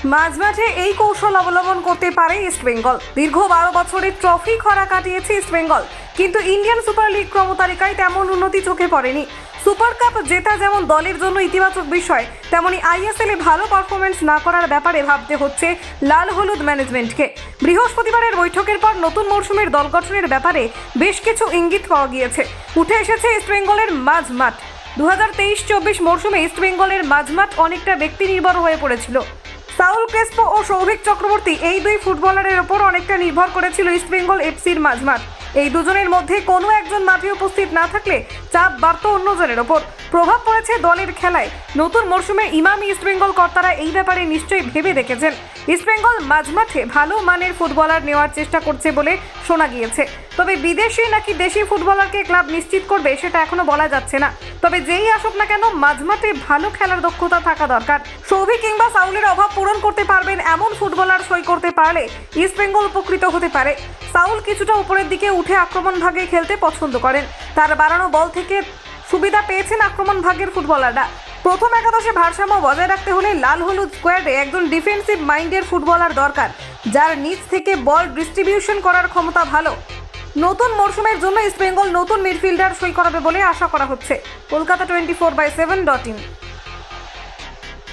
মাঝমাঠে এই কৌশল অবলম্বন করতে পারে ইস্টবেঙ্গল। দীর্ঘ 12 বছরের ট্রফি খরা কাটিয়েছে ইস্টবেঙ্গল, কিন্তু ইন্ডিয়ান সুপার লিগ ক্রমতালিকায় তেমন উন্নতি চোখে পড়েনি। সুপার কাপ জেতা যেমন দলের জন্য ইতিবাচক বিষয়, তেমনি আইএসএলে ভালো পারফরমেন্স না করার ব্যাপারে ভাবতে হচ্ছে লাল হলুদ ম্যানেজমেন্টকে। বৃহস্পতিবারের বৈঠকের পর নতুন মরশুমের দল গঠনের ব্যাপারে বেশ কিছু ইঙ্গিত পাওয়া গিয়েছে। উঠে এসেছে ইস্টবেঙ্গলের মাঝমাঠ। 2023-24 মরশুমে ইস্টবেঙ্গলের মাঝমাঠ অনেকটা ব্যক্তি নির্ভর হয়ে পড়েছিল। সাউল ক্রেসপো ও সৌভিক চক্রবর্তী এই দুই ফুটবলারের ওপর অনেকটা নির্ভর করেছিল ইস্টবেঙ্গল এফসির মাঝমাঠ। এই দুজনের মধ্যে কোনো একজন মাঠে উপস্থিত না থাকলে চাপ বাড়ত অন্যজনের ওপর। প্রভাব পড়েছে দলের খেলায়। নতুন মরশুমে ইমামি ইস্টবেঙ্গল কর্তারা এই ব্যাপারে নিশ্চয়ই ভেবে দেখেছেন। ইস্টবেঙ্গল মাঝমাঠে ভালো মানের ফুটবলার নেওয়ার চেষ্টা করছে বলে শোনা গিয়েছে। তবে বিদেশি নাকি দেশি ফুটবলারকে ক্লাব নিশ্চিত করবে সেটা এখনো বলা যাচ্ছে না। তবে যেই আসুক না কেন, মাঝমাঠে ভালো খেলার দক্ষতা থাকা দরকার। সৌভিক কিংবা সাউলের অভাব পূরণ করতে পারবেন এমন ফুটবলার সই করতে পারলে ইস্টবেঙ্গল উপকৃত হতে পারে। সাউল কিছুটা উপরের দিকে উঠে আক্রমণ ভাগে খেলতে পছন্দ করেন। তার বাড়ানো বল থেকে সুবিধা পেয়েছেন আক্রমণ ভাগের ফুটবলাররা। প্রথম একাদশে ভারসাম্য বজায় রাখতে হলে লাল হলুদ স্কোয়াডে একজন ডিফেন্সিভ মাইন্ডের ফুটবলার দরকার, যার নিচ থেকে বল ডিস্ট্রিবিউশন করার ক্ষমতা ভালো। নতুন মরশুমের জন্য ইস্টবেঙ্গল নতুন মিডফিল্ডার সই করাবে বলে আশা করা হচ্ছে। কলকাতা 24/7.in।